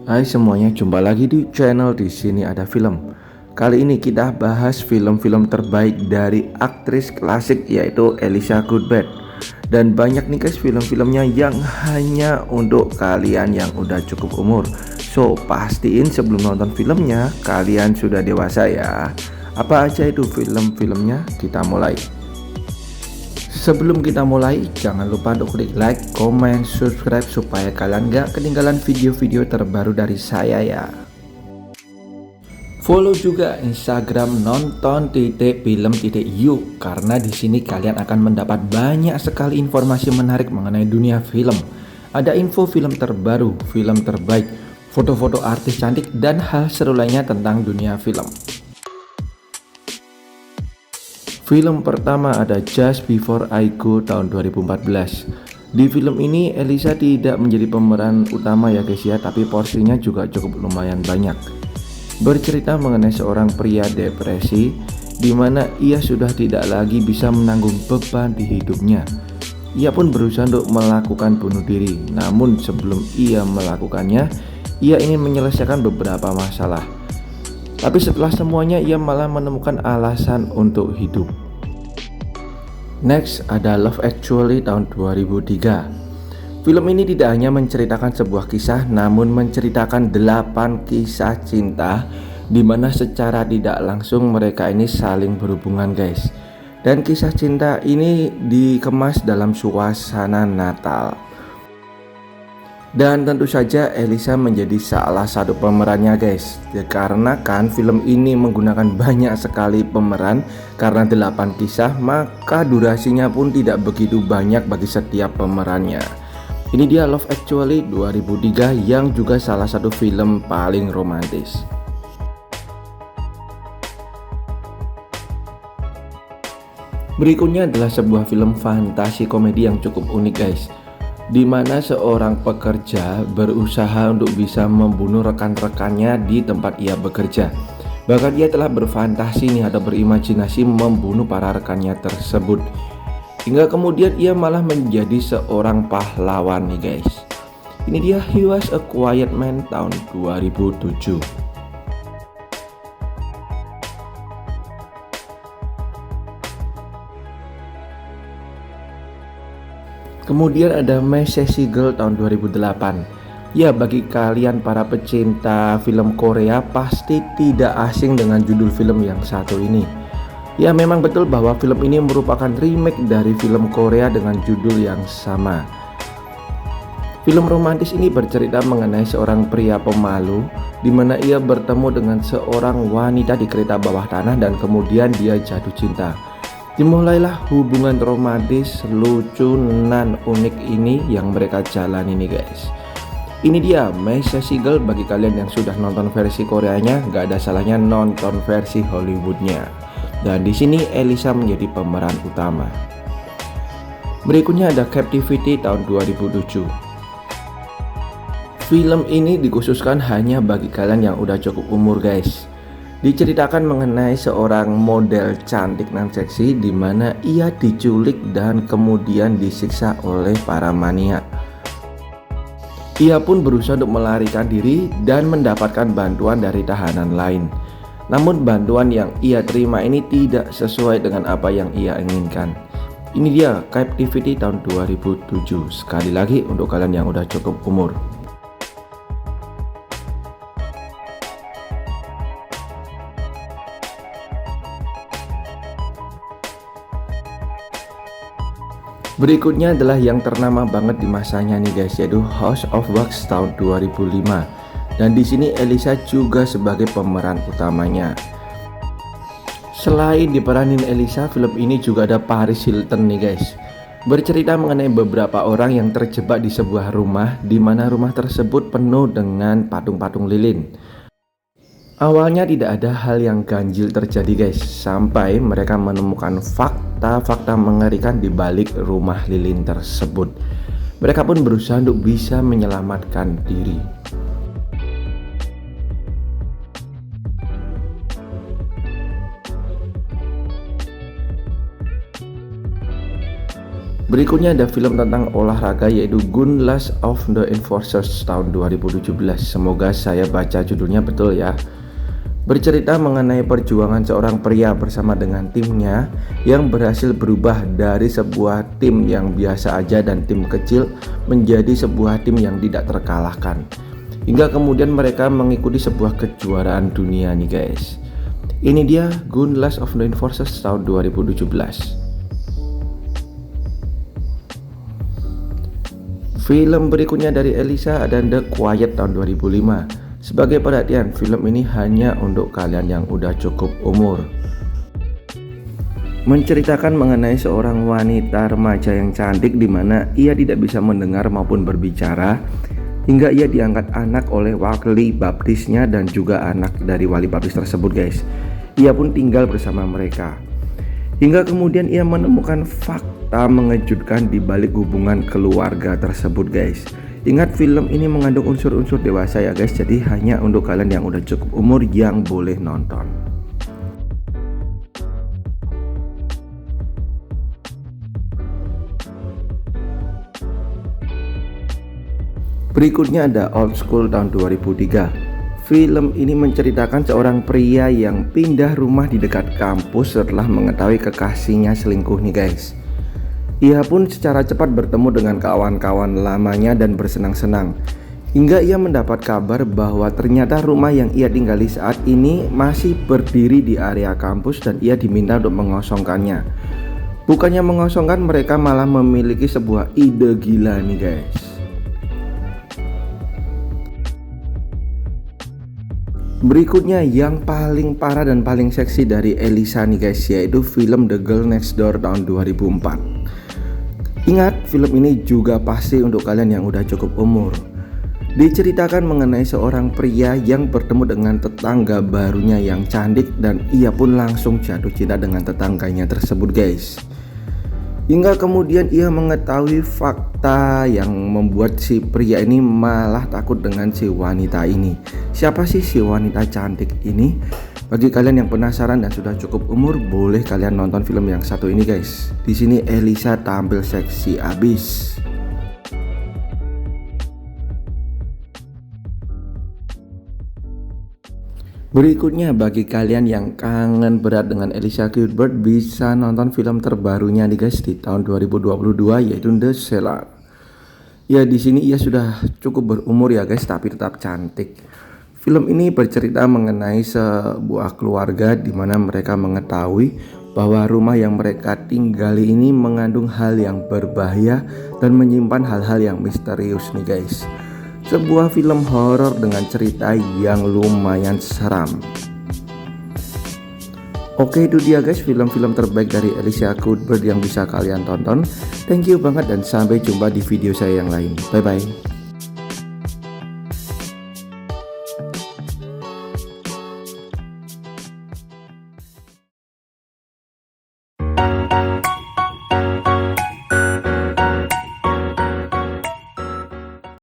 Hai semuanya, jumpa lagi di channel Di Sini Ada Film. Kali ini kita bahas film-film terbaik dari aktris klasik yaitu Elisha Cuthbert. Dan banyak nih guys film-filmnya yang hanya untuk kalian yang udah cukup umur. So, pastiin sebelum nonton filmnya kalian sudah dewasa ya. Apa aja itu film-filmnya? Kita mulai. Sebelum kita mulai, jangan lupa untuk klik like, comment, subscribe supaya kalian gak ketinggalan video-video terbaru dari saya ya. Follow juga Instagram nonton.film.yuk karena di sini kalian akan mendapat banyak sekali informasi menarik mengenai dunia film. Ada info film terbaru, film terbaik, foto-foto artis cantik dan hal seru lainnya tentang dunia film. Film pertama ada Just Before I Go tahun 2014. Di film ini Elisha tidak menjadi pemeran utama ya guys ya, tapi porsinya juga cukup lumayan banyak. Bercerita mengenai seorang pria depresi di mana ia sudah tidak lagi bisa menanggung beban di hidupnya. Ia pun berusaha untuk melakukan bunuh diri. Namun sebelum ia melakukannya, ia ingin menyelesaikan beberapa masalah. Tapi setelah semuanya ia malah menemukan alasan untuk hidup. Next ada Love Actually tahun 2003. Film ini tidak hanya menceritakan sebuah kisah, namun menceritakan 8 kisah cinta di mana secara tidak langsung mereka ini saling berhubungan guys. Dan kisah cinta ini dikemas dalam suasana Natal. Dan tentu saja Elisha menjadi salah satu pemerannya guys. Dikarenakan film ini menggunakan banyak sekali pemeran karena 8 kisah, maka durasinya pun tidak begitu banyak bagi setiap pemerannya. Ini dia Love Actually 2003 yang juga salah satu film paling romantis. Berikutnya adalah sebuah film fantasi komedi yang cukup unik guys, di mana seorang pekerja berusaha untuk bisa membunuh rekan-rekannya di tempat ia bekerja. Bahkan ia telah berfantasi nih atau berimajinasi membunuh para rekannya tersebut. Hingga kemudian ia malah menjadi seorang pahlawan nih guys. Ini dia He Was a Quiet Man tahun 2007. Kemudian ada My Sassy Girl tahun 2008. Ya, bagi kalian para pecinta film Korea pasti tidak asing dengan judul film yang satu ini. Ya, memang betul bahwa film ini merupakan remake dari film Korea dengan judul yang sama. Film romantis ini bercerita mengenai seorang pria pemalu di mana ia bertemu dengan seorang wanita di kereta bawah tanah dan kemudian dia jatuh cinta. Dimulailah hubungan romantis lucu nan unik ini yang mereka jalani nih guys. Ini dia My Sassy Girl. Bagi kalian yang sudah nonton versi Koreanya, gak ada salahnya nonton versi Hollywoodnya. Dan di sini Elisha menjadi pemeran utama. Berikutnya ada Captivity tahun 2007. Film ini dikhususkan hanya bagi kalian yang udah cukup umur guys. Diceritakan mengenai seorang model cantik nan seksi di mana ia diculik dan kemudian disiksa oleh para maniak. Ia pun berusaha untuk melarikan diri dan mendapatkan bantuan dari tahanan lain. Namun bantuan yang ia terima ini tidak sesuai dengan apa yang ia inginkan. Ini dia Captivity tahun 2007. Sekali lagi untuk kalian yang udah cukup umur. Berikutnya adalah yang ternama banget di masanya nih guys, yaitu House of Wax tahun 2005. Dan di sini Elisha juga sebagai pemeran utamanya. Selain diperanin Elisha, film ini juga ada Paris Hilton nih guys. Bercerita mengenai beberapa orang yang terjebak di sebuah rumah di mana rumah tersebut penuh dengan patung-patung lilin. Awalnya tidak ada hal yang ganjil terjadi guys, sampai mereka menemukan fakta-fakta mengerikan di balik rumah lilin tersebut. Mereka pun berusaha untuk bisa menyelamatkan diri. Berikutnya ada film tentang olahraga yaitu Gunlust of the Enforcers tahun 2017. Semoga saya baca judulnya betul ya. Bercerita mengenai perjuangan seorang pria bersama dengan timnya yang berhasil berubah dari sebuah tim yang biasa aja dan tim kecil menjadi sebuah tim yang tidak terkalahkan. Hingga kemudian mereka mengikuti sebuah kejuaraan dunia nih guys. Ini dia Gunlust of the Enforcers tahun 2017. Film berikutnya dari Elisa ada The Quiet tahun 2005. Sebagai perhatian, film ini hanya untuk kalian yang udah cukup umur. Menceritakan mengenai seorang wanita remaja yang cantik di mana ia tidak bisa mendengar maupun berbicara, hingga ia diangkat anak oleh wali baptisnya dan juga anak dari wali baptis tersebut guys. Ia pun tinggal bersama mereka. Hingga kemudian ia menemukan fakta mengejutkan di balik hubungan keluarga tersebut guys. Ingat, film ini mengandung unsur-unsur dewasa ya guys, jadi hanya untuk kalian yang udah cukup umur yang boleh nonton. Berikutnya ada Old School tahun 2003. Film ini menceritakan seorang pria yang pindah rumah di dekat kampus setelah mengetahui kekasihnya selingkuh nih guys. Ia pun secara cepat bertemu dengan kawan-kawan lamanya dan bersenang-senang. Hingga ia mendapat kabar bahwa ternyata rumah yang ia tinggali saat ini masih berdiri di area kampus dan ia diminta untuk mengosongkannya. Bukannya mengosongkan, mereka malah memiliki sebuah ide gila nih guys. Berikutnya yang paling parah dan paling seksi dari Elisa nih guys, yaitu film The Girl Next Door tahun 2004. Ingat, film ini juga pasti untuk kalian yang udah cukup umur. Diceritakan mengenai seorang pria yang bertemu dengan tetangga barunya yang cantik dan ia pun langsung jatuh cinta dengan tetangganya tersebut guys. Hingga kemudian ia mengetahui fakta yang membuat si pria ini malah takut dengan si wanita ini. Siapa sih si wanita cantik ini? Bagi kalian yang penasaran dan sudah cukup umur, boleh kalian nonton film yang satu ini guys. Di sini Elisa tampil seksi abis. Berikutnya bagi kalian yang kangen berat dengan Elisha Cuthbert, bisa nonton film terbarunya nih guys di tahun 2022 yaitu The Cellar. Ya, di sini ia sudah cukup berumur ya guys, tapi tetap cantik. Film ini bercerita mengenai sebuah keluarga di mana mereka mengetahui bahwa rumah yang mereka tinggali ini mengandung hal yang berbahaya dan menyimpan hal-hal yang misterius nih guys. Sebuah film horor dengan cerita yang lumayan seram. Oke, itu dia guys film-film terbaik dari Elisha Cuthbert yang bisa kalian tonton. Thank you banget dan sampai jumpa di video saya yang lain. Bye bye.